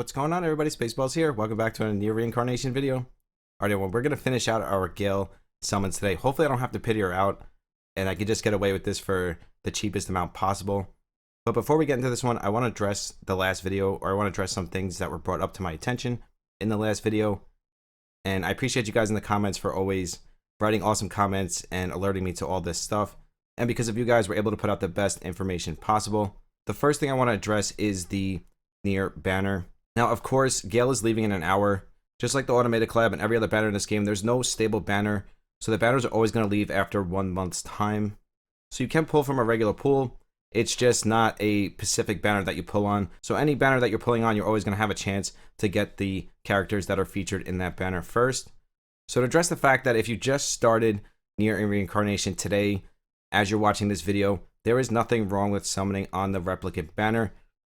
What's going on, everybody? Spaceballs here. Welcome back to a Nier reincarnation video. Alright, well, we're going to finish out our Gayle summons today. Hopefully I don't have to pity her out, and I can just get away with this for the cheapest amount possible. But before we get into this one, I want to address the last video, or I want to address some things that were brought up to my attention in the last video. And I appreciate you guys in the comments for always writing awesome comments and alerting me to all this stuff. And because of you guys, we're able to put out the best information possible. The first thing I want to address is the Nier banner. Now, of course, Gayle is leaving in an hour. Just like the automated collab and every other banner in this game, there's no stable banner, so the banners are always going to leave after 1 month's time. So you can pull from a regular pool. It's just not a specific banner that you pull on. So any banner that you're pulling on, you're always going to have a chance to get the characters that are featured in that banner first. So to address the fact that if you just started Nier in Reincarnation today, as you're watching this video, there is nothing wrong with summoning on the replicant banner.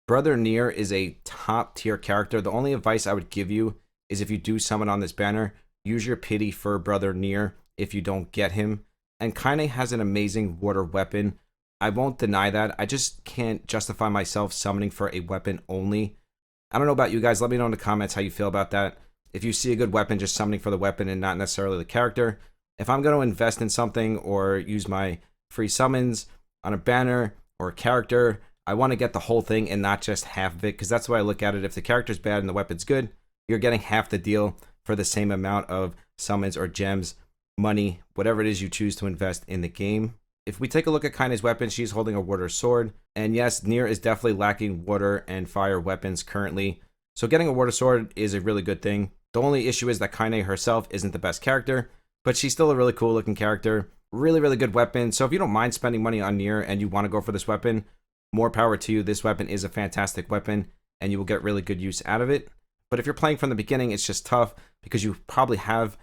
Brother Nier is a top tier character. The only advice I would give you is if you do summon on this banner, use your pity for Brother Nier if you don't get him. And Kaine has an amazing water weapon. I won't deny that. I just can't justify myself summoning for a weapon only. I don't know about you guys. Let me know in the comments how you feel about that. If you see a good weapon, just summoning for the weapon and not necessarily the character. If I'm going to invest in something or use my free summons on a banner or a character, I want to get the whole thing and not just half of it, because that's the way I look at it. If the character's bad and the weapon's good, you're getting half the deal for the same amount of summons or gems, money, whatever it is you choose to invest in the game. If we take a look at Kaine's weapon, she's holding a water sword. And yes, Nier is definitely lacking water and fire weapons currently. So getting a water sword is a really good thing. The only issue is that Kaine herself isn't the best character, but she's still a really cool looking character. Really, really good weapon. So if you don't mind spending money on Nier and you want to go for this weapon, more power to you. This weapon is a fantastic weapon and you will get really good use out of it. But if you're playing from the beginning, it's just tough because you probably have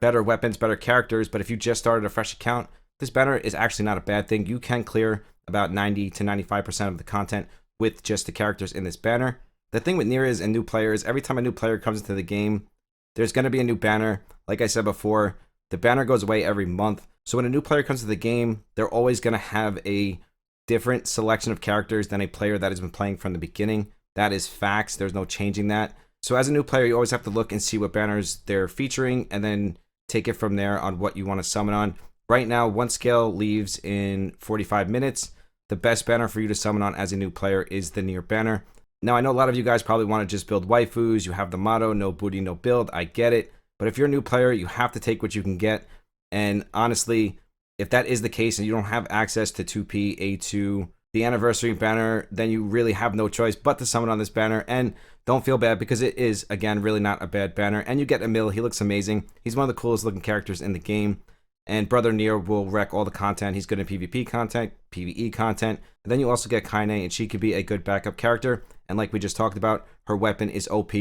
better weapons, better characters. But if you just started a fresh account, this banner is actually not a bad thing. You can clear about 90 to 95% of the content with just the characters in this banner. The thing with Nier is, and new players, every time a new player comes into the game, there's going to be a new banner. Like I said before, the banner goes away every month. So when a new player comes to the game, they're always going to have a different selection of characters than a player that has been playing from the beginning. That is facts. There's no changing that. So as a new player, you always have to look and see what banners they're featuring and then take it from there on what you want to summon on. Right now, once Gayle leaves in 45 minutes, the best banner for you to summon on as a new player is the Nier banner. Now, I know a lot of you guys probably want to just build waifus. You have the motto, no booty, no build. I get it. But if you're a new player, you have to take what you can get. And honestly, if that is the case and you don't have access to 2P, A2, the anniversary banner, then you really have no choice but to summon on this banner. And don't feel bad because it is, again, really not a bad banner. And you get Emil. He looks amazing. He's one of the coolest looking characters in the game. And Brother Nier will wreck all the content. He's good in PvP content, PvE content. And then you also get Kaine, and she could be a good backup character. And like we just talked about, her weapon is OP.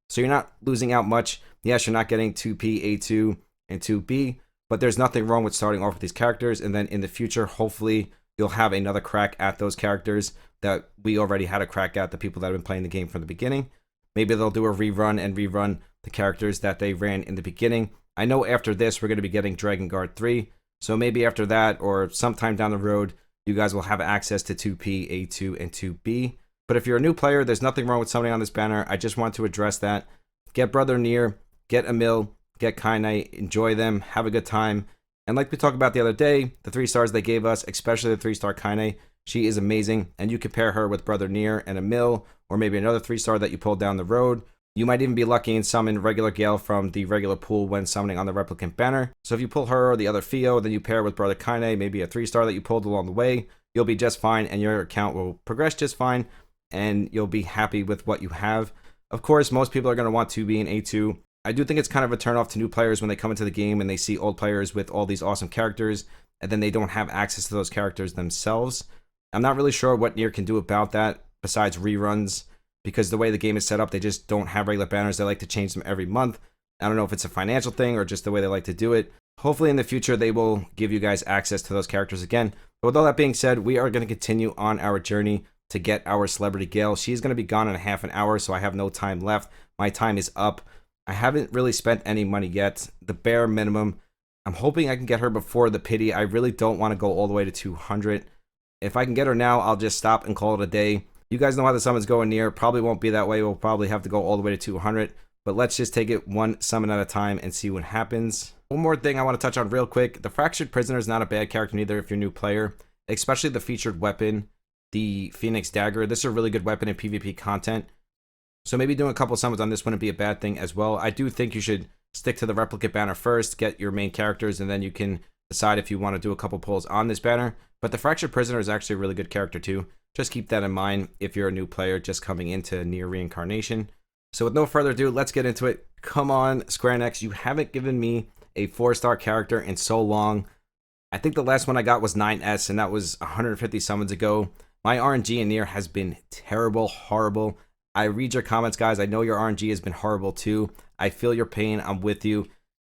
So you're not losing out much. Yes, you're not getting 2P, A2, and 2B. But there's nothing wrong with starting off with these characters, and then in the future, hopefully, you'll have another crack at those characters that we already had a crack at, the people that have been playing the game from the beginning. Maybe they'll do a rerun and rerun the characters that they ran in the beginning. I know after this, we're going to be getting Dragon Guard 3, so maybe after that, or sometime down the road, you guys will have access to 2P, A2, and 2B. But if you're a new player, there's nothing wrong with summoning on this banner. I just want to address that. Get Brother Nier, get Emil, get Kaine, enjoy them, have a good time. And like we talked about the other day, the 3 stars they gave us, especially the 3-star Kaine, she is amazing. And you compare her with Brother Nier and Emil, or maybe another 3-star that you pulled down the road. You might even be lucky and summon regular Gayle from the regular pool when summoning on the replicant banner. So if you pull her or the other Theo, then you pair with Brother Kaine, maybe a 3-star that you pulled along the way, you'll be just fine and your account will progress just fine and you'll be happy with what you have. Of course, most people are going to want 2B and A2. I do think it's kind of a turnoff to new players when they come into the game and they see old players with all these awesome characters and then they don't have access to those characters themselves. I'm not really sure what Nier can do about that besides reruns, because the way the game is set up, they just don't have regular banners. They like to change them every month. I don't know if it's a financial thing or just the way they like to do it. Hopefully in the future, they will give you guys access to those characters again. But with all that being said, we are going to continue on our journey to get our celebrity Gayle. She's going to be gone in a half an hour, so I have no time left. My time is up. I haven't really spent any money yet. The bare minimum. I'm hoping I can get her before the pity. I really don't want to go all the way to 200. If I can get her now, I'll just stop and call it a day. You guys know how the summons go in Nier. Probably won't be that way. We'll probably have to go all the way to 200. But let's just take it one summon at a time and see what happens. One more thing I want to touch on real quick. The Fractured Prisoner is not a bad character neither if you're a new player. Especially the featured weapon, the Phoenix Dagger. This is a really good weapon in PvP content. So maybe doing a couple summons on this wouldn't be a bad thing as well. I do think you should stick to the replicate banner first, get your main characters, and then you can decide if you want to do a couple pulls on this banner. But the Fractured Prisoner is actually a really good character too. Just keep that in mind if you're a new player just coming into Nier Reincarnation. So with no further ado, let's get into it. Come on, Square Enix, you haven't given me a 4-star character in so long. I think the last one I got was 9S, and that was 150 summons ago. My RNG in Nier has been terrible, horrible. I read your comments, guys. I know your RNG has been horrible too. I feel your pain. I'm with you.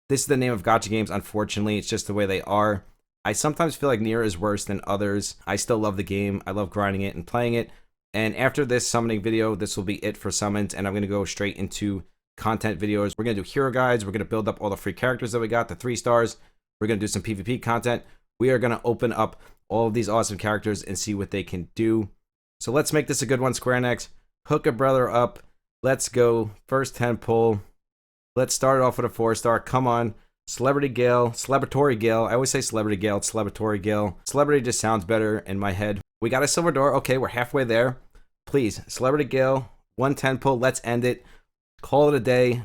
This is the name of gacha games, unfortunately. It's just the way they are. I sometimes feel like Nier is worse than others. I still love the game. I love grinding it and playing it. And after this summoning video, this will be it for summons, and I'm going to go straight into content videos. We're going to do hero guides. We're going to build up all the free characters that we got, the 3 stars. We're going to do some PvP content. We are going to open up all of these awesome characters and see what they can do. So let's make this a good one, Square Enix. Hook a brother up. Let's go. First 10 pull. Let's start it off with a 4-star. Come on. Celebratory Gayle. I always say Celebrity Gayle. It's Celebratory Gayle. Celebrity just sounds better in my head. We got a silver door. Okay, we're halfway there. Please, Celebrity Gayle. 110 pull. Let's end it. Call it a day.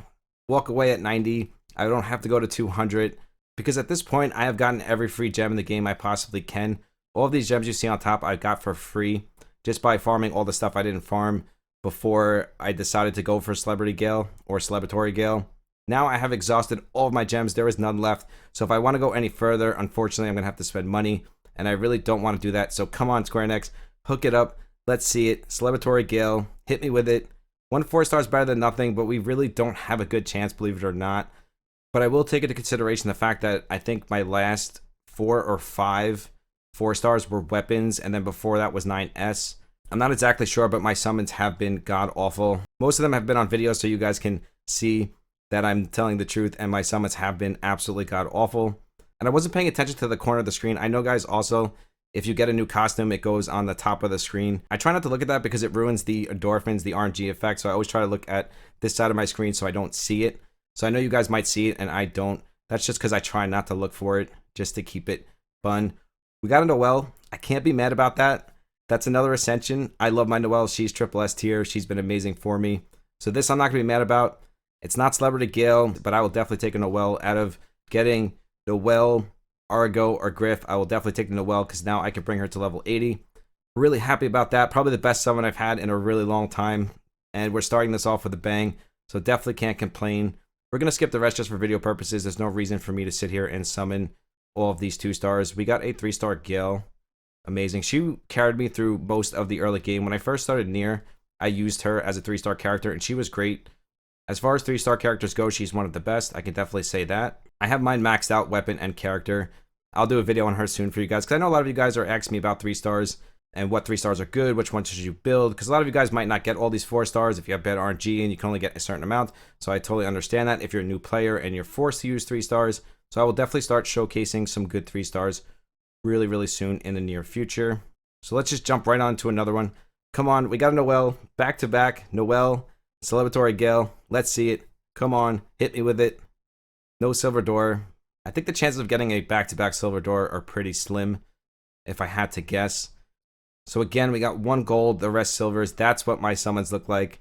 Walk away at 90. I don't have to go to 200. Because at this point, I have gotten every free gem in the game I possibly can. All of these gems you see on top, I got for free. Just by farming all the stuff I didn't farm before I decided to go for Celebrity Gayle or Celebratory Gayle. Now I have exhausted all of my gems. There is none left. So if I want to go any further, unfortunately, I'm going to have to spend money. And I really don't want to do that. So come on, Square Enix. Hook it up. Let's see it. Celebratory Gayle. Hit me with it. 1 4-star is better than nothing, but we really don't have a good chance, believe it or not. But I will take into consideration the fact that I think my last 4 or 5 4-stars were weapons. And then before that was 9S. I'm not exactly sure, but my summons have been god-awful. Most of them have been on video, so you guys can see that I'm telling the truth, and my summons have been absolutely god-awful. And I wasn't paying attention to the corner of the screen. I know, guys, also, if you get a new costume, it goes on the top of the screen. I try not to look at that because it ruins the endorphins, the RNG effect, so I always try to look at this side of my screen so I don't see it. So I know you guys might see it, and I don't. That's just because I try not to look for it, just to keep it fun. We got a Noelle. I can't be mad about that. That's another Ascension. I love my Noelle. She's triple S tier. She's been amazing for me. So this I'm not going to be mad about. It's not Celebrity Gayle, but I will definitely take a Noelle. Out of getting Noelle, Argo, or Griff, I will definitely take the Noelle because now I can bring her to level 80. Really happy about that. Probably the best summon I've had in a really long time. And we're starting this off with a bang, so definitely can't complain. We're going to skip the rest just for video purposes. There's no reason for me to sit here and summon all of these 2 stars. We got a 3-star Gayle. Amazing. She carried me through most of the early game. When I first started Nier, I used her as a 3-star character, and she was great. As far as 3-star characters go, she's one of the best. I can definitely say that. I have mine maxed out, weapon and character. I'll do a video on her soon for you guys, because I know a lot of you guys are asking me about 3 stars and what 3 stars are good, which ones should you build, because a lot of you guys might not get all these 4 stars if you have bad RNG and you can only get a certain amount. So I totally understand that if you're a new player and you're forced to use 3 stars. So I will definitely start showcasing some good 3 stars really, really soon in the near future. So let's just jump right on to another one. Come on, we got a Noelle, back-to-back, Noelle, Celebratory Gayle. Let's see it. Come on, hit me with it. No silver door. I think the chances of getting a back-to-back silver door are pretty slim, if I had to guess. So again, we got 1 gold, the rest silvers. That's what my summons look like.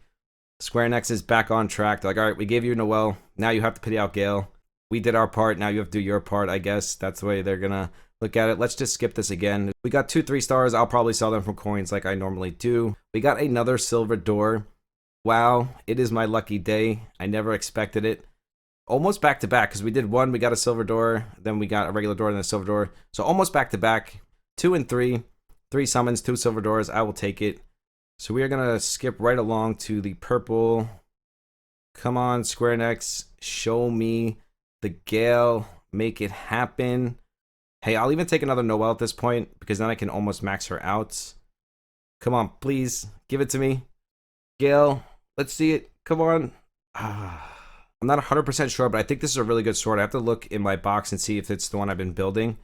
Square Enix is back on track. They're like, all right, we gave you Noelle. Now you have to pity out Gayle. We did our part. Now you have to do your part, I guess. That's the way they're going to look at it. Let's just skip this again. We got 2 3-stars. I'll probably sell them for coins like I normally do. We got another silver door. Wow, it is my lucky day. I never expected it. Almost back to back, because we did 1, we got a silver door, then we got a regular door and a silver door. So almost back to back. 2 and 3. 3 summons, 2 silver doors. I will take it. So we are going to skip right along to the purple. Come on, Square Enix. Show me the Gayle. Make it happen. Hey, I'll even take another Noelle at this point, because then I can almost max her out. Come on, please. Give it to me. Gayle, let's see it. Come on. I'm not 100% sure, but I think this is a really good sword. I have to look in my box and see if it's the one I've been building.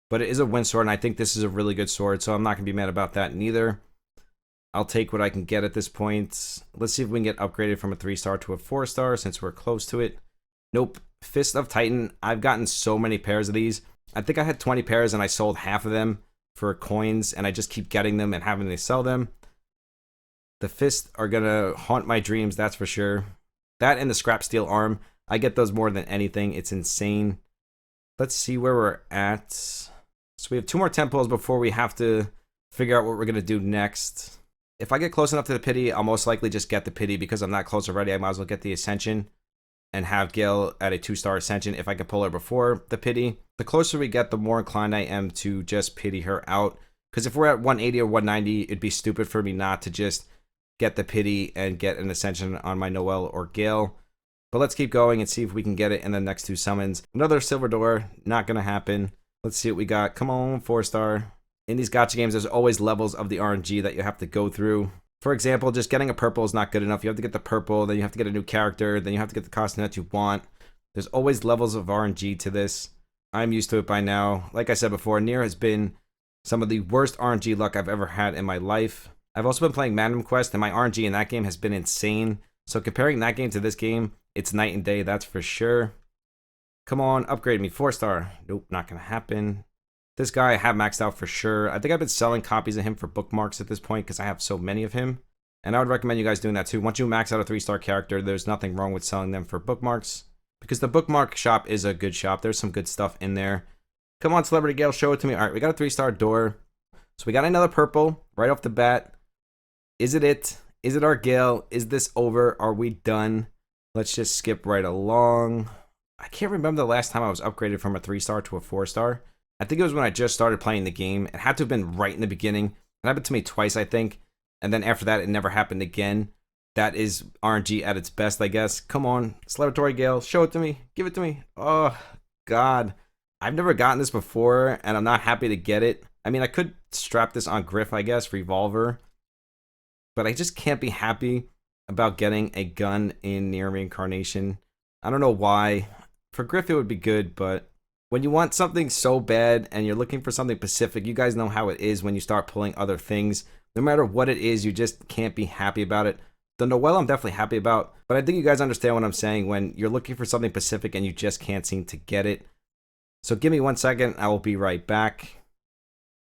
But it is a wind sword, and I think this is a really good sword, so I'm not going to be mad about that neither. I'll take what I can get at this point. Let's see if we can get upgraded from a 3-star to a 4-star since we're close to it. Nope. Fist of Titan. I've gotten so many pairs of these. I think I had 20 pairs and I sold half of them for coins, and I just keep getting them and having to sell them. The fists are going to haunt my dreams, that's for sure. That and the scrap steel arm. I get those more than anything. It's insane. Let's see where we're at. So we have 2 more temples before we have to figure out what we're going to do next. If I get close enough to the pity, I'll most likely just get the pity because I'm not close already. I might as well get the ascension and have Gayle at a 2-star ascension if I can pull her before the pity. The closer we get, the more inclined I am to just pity her out. Because if we're at 180 or 190, it'd be stupid for me not to just get the pity and get an ascension on my Noelle or Gayle. But let's keep going and see if we can get it in the next 2 summons. Another silver door, not going to happen. Let's see what we got. Come on, 4-star. In these gacha games, there's always levels of the RNG that you have to go through. For example, just getting a purple is not good enough. You have to get the purple, then you have to get a new character, then you have to get the costume that you want. There's always levels of RNG to this. I'm used to it by now. Like I said before, Nier has been some of the worst RNG luck I've ever had in my life. I've also been playing Magnum Quest, and my RNG in that game has been insane. So comparing that game to this game, it's night and day, that's for sure. Come on, upgrade me, 4-star. Nope, not gonna happen. This guy I have maxed out for sure. I think I've been selling copies of him for bookmarks at this point because I have so many of him. And I would recommend you guys doing that too. Once you max out a 3-star character, there's nothing wrong with selling them for bookmarks. Because the bookmark shop is a good shop. There's some good stuff in there. Come on, Celebrity Gayle, show it to me. All right, we got a 3-star door. So we got another purple right off the bat. Is it it? Is it our Gayle? Is this over? Are we done? Let's just skip right along. I can't remember the last time I was upgraded from a 3-star to a 4-star. I think it was when I just started playing the game. It had to have been right in the beginning. It happened to me twice, I think. And then after that, it never happened again. That is RNG at its best, I guess. Come on, celebratory Gayle, show it to me. Give it to me. Oh, God. I've never gotten this before, and I'm not happy to get it. I mean, I could strap this on Griff, I guess, Revolver. But I just can't be happy about getting a gun in Nier Reincarnation. I don't know why. For Griff, it would be good, but when you want something so bad and you're looking for something specific, you guys know how it is when you start pulling other things. No matter what it is, you just can't be happy about it. The Noelle I'm definitely happy about, but I think you guys understand what I'm saying when you're looking for something specific and you just can't seem to get it. So give me 1 second, I will be right back.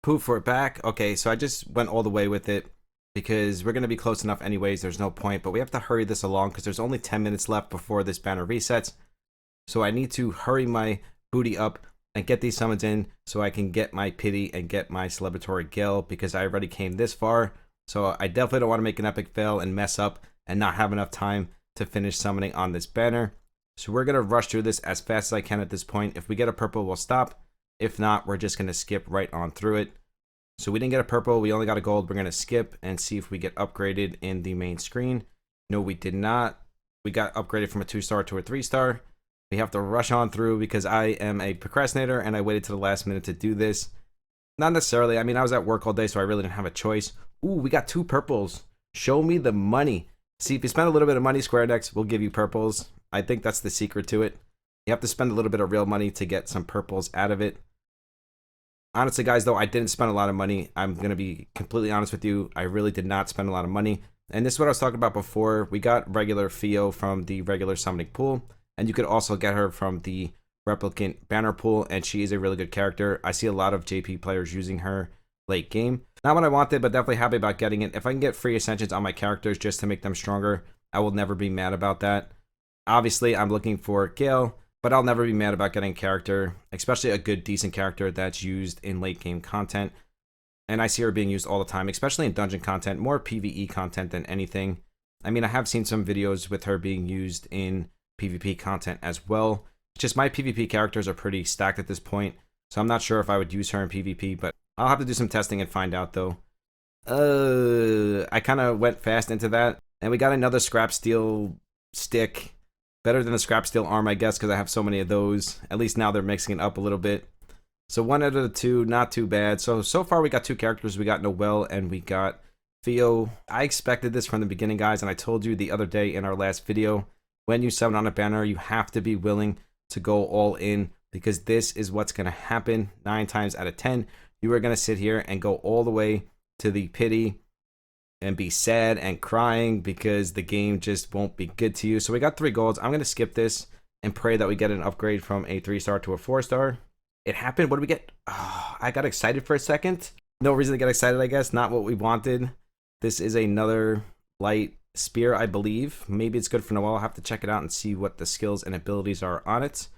Poof, we're back. Okay, so I just went all the way with it because we're going to be close enough anyways, there's no point, but we have to hurry this along because there's only 10 minutes left before this banner resets. So I need to hurry my booty up and get these summons in so I can get my pity and get my celebratory Gayle because I already came this far. So I definitely don't want to make an epic fail and mess up and not have enough time to finish summoning on this banner. So we're going to rush through this as fast as I can at this point. If we get a purple, we'll stop. If not, we're just going to skip right on through it. So we didn't get a purple, we only got a gold. We're going to skip and see if we get upgraded in the main screen. No, we did not. We got upgraded from a 2-star to a 3-star. We have to rush on through because I am a procrastinator and I waited to the last minute to do this. Not necessarily. I mean, I was at work all day, so I really didn't have a choice. Ooh, we got 2 purples. Show me the money. See, if you spend a little bit of money, Square Enix will give you purples. I think that's the secret to it. You have to spend a little bit of real money to get some purples out of it. Honestly, guys, though, I didn't spend a lot of money. I'm going to be completely honest with you. I really did not spend a lot of money. And this is what I was talking about before. We got regular Theo from the regular summoning pool. And you could also get her from the replicant banner pool, and she is a really good character. I see a lot of JP players using her late game. Not what I wanted, but definitely happy about getting it. If I can get free ascensions on my characters just to make them stronger, I will never be mad about that. Obviously, I'm looking for Gayle, but I'll never be mad about getting a character, especially a good, decent character that's used in late game content. And I see her being used all the time, especially in dungeon content, more PvE content than anything. I mean, I have seen some videos with her being used in PvP content as well. It's just my PvP characters are pretty stacked at this point, so I'm not sure if I would use her in PvP, but I'll have to do some testing and find out though. I kind of went fast into that, and we got another scrap steel stick. Better than the scrap steel arm, I guess, because I have so many of those. At least now they're mixing it up a little bit. So 1 out of the 2, not too bad. So far we got 2 characters. We got Noelle and we got Theo. I expected this from the beginning, guys, and I told you the other day in our last video, when you summon on a banner, you have to be willing to go all in because this is what's going to happen 9 times out of 10. You are going to sit here and go all the way to the pity and be sad and crying because the game just won't be good to you. So we got 3 golds. I'm going to skip this and pray that we get an upgrade from a 3-star to a 4-star. It happened. What did we get? Oh, I got excited for a second. No reason to get excited, I guess. Not what we wanted. This is another light spear, I believe. Maybe it's good for Noel. I'll have to check it out and see what the skills and abilities are on it.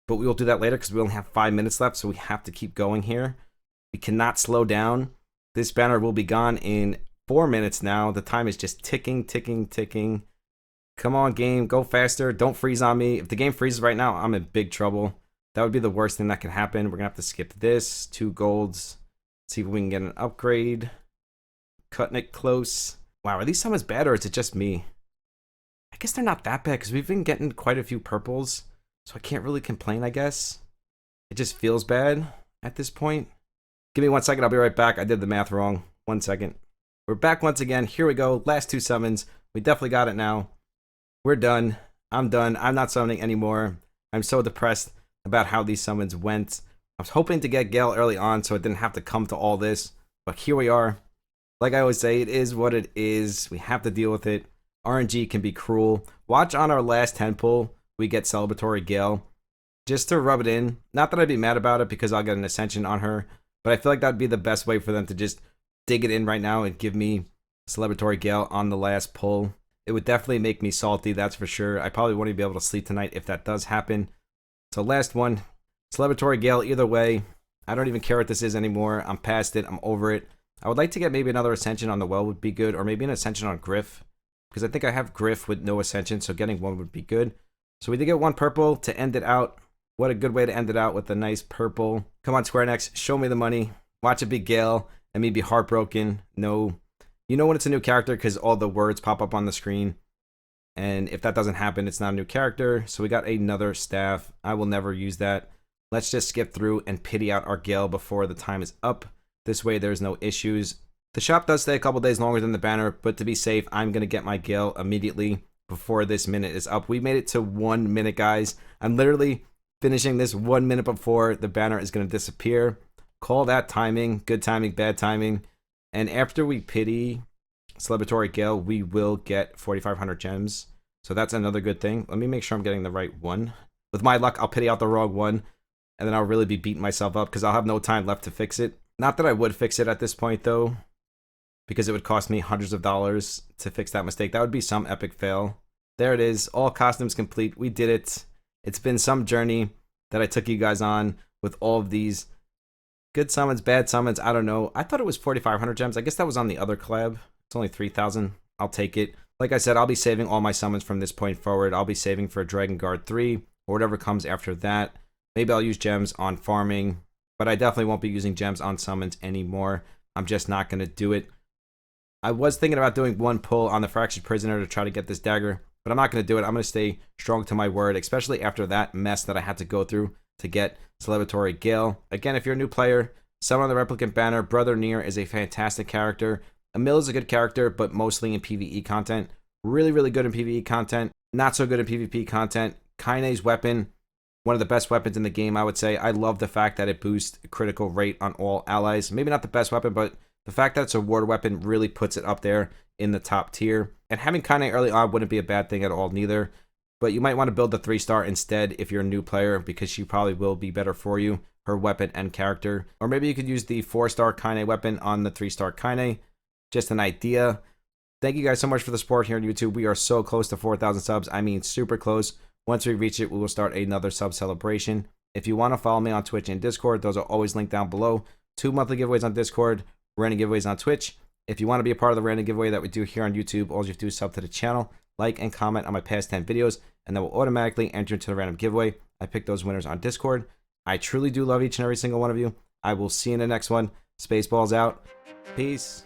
But we will do that later because we only have 5 minutes left, so we have to keep going here. We cannot slow down. This banner will be gone in 4 minutes now. The time is just ticking, ticking, ticking. Come on, game. Go faster. Don't freeze on me. If the game freezes right now, I'm in big trouble. That would be the worst thing that could happen. We're going to have to skip this. 2 golds. See if we can get an upgrade. Cutting it close. Wow, are these summons bad or is it just me? I guess they're not that bad because we've been getting quite a few purples. So I can't really complain, I guess. It just feels bad at this point. Give me 1 second. I'll be right back. I did the math wrong. 1 second. We're back once again. Here we go. Last 2 summons. We definitely got it now. We're done. I'm done. I'm not summoning anymore. I'm so depressed about how these summons went. I was hoping to get Gayle early on so it didn't have to come to all this. But here we are. Like I always say, it is what it is. We have to deal with it. RNG can be cruel. Watch on our last 10 pull, we get celebratory Gayle. Just to rub it in. Not that I'd be mad about it because I'll get an ascension on her. But I feel like that'd be the best way for them to just dig it in right now and give me celebratory Gayle on the last pull. It would definitely make me salty, that's for sure. I probably won't even be able to sleep tonight if that does happen. So last one, celebratory Gayle either way. I don't even care what this is anymore. I'm past it. I'm over it. I would like to get maybe another ascension on the well would be good, or maybe an ascension on Griff. Because I think I have Griff with no ascension, so getting one would be good. So we did get 1 purple to end it out. What a good way to end it out with a nice purple. Come on, Square Enix, show me the money. Watch it be Gayle and me be heartbroken. No. You know when it's a new character because all the words pop up on the screen. And if that doesn't happen, it's not a new character. So we got another staff. I will never use that. Let's just skip through and pity out our Gayle before the time is up. This way there's no issues. The shop does stay a couple days longer than the banner, but to be safe, I'm going to get my Gayle immediately before this minute is up. We made it to 1 minute, guys. I'm literally finishing this 1 minute before the banner is going to disappear. Call that timing. Good timing, bad timing. And after we pity celebratory Gayle, we will get 4,500 gems. So that's another good thing. Let me make sure I'm getting the right one. With my luck, I'll pity out the wrong one. And then I'll really be beating myself up because I'll have no time left to fix it. Not that I would fix it at this point, though, because it would cost me hundreds of dollars to fix that mistake. That would be some epic fail. There it is. All costumes complete. We did it. It's been some journey that I took you guys on with all of these good summons, bad summons. I don't know. I thought it was 4,500 gems. I guess that was on the other collab. It's only 3,000. I'll take it. Like I said, I'll be saving all my summons from this point forward. I'll be saving for Dragon Guard 3 or whatever comes after that. Maybe I'll use gems on farming, but I definitely won't be using gems on summons anymore. I'm just not going to do it. I was thinking about doing 1 pull on the Fractured Prisoner to try to get this dagger, but I'm not going to do it. I'm going to stay strong to my word, especially after that mess that I had to go through to get celebratory Gayle. Again, if you're a new player, summon on the replicant banner. Brother Nier is a fantastic character. Emil is a good character, but mostly in PvE content. Really, really good in PvE content. Not so good in PvP content. Kaine's weapon, one of the best weapons in the game, I would say. I love the fact that it boosts critical rate on all allies. Maybe not the best weapon, but the fact that it's a ward weapon really puts it up there in the top tier. And having Kaine early on wouldn't be a bad thing at all neither. But you might want to build the 3-star instead if you're a new player, because she probably will be better for you, her weapon and character. Or maybe you could use the 4-star Kaine weapon on the 3-star Kaine. Just an idea. Thank you guys so much for the support here on YouTube. We are so close to 4,000 subs. I mean, super close. Once we reach it, we will start another sub celebration. If you want to follow me on Twitch and Discord, those are always linked down below. 2 monthly giveaways on Discord, random giveaways on Twitch. If you want to be a part of the random giveaway that we do here on YouTube, all you have to do is sub to the channel, like and comment on my past 10 videos, and that will automatically enter into the random giveaway. I pick those winners on Discord. I truly do love each and every single one of you. I will see you in the next one. Spaceballs out. Peace.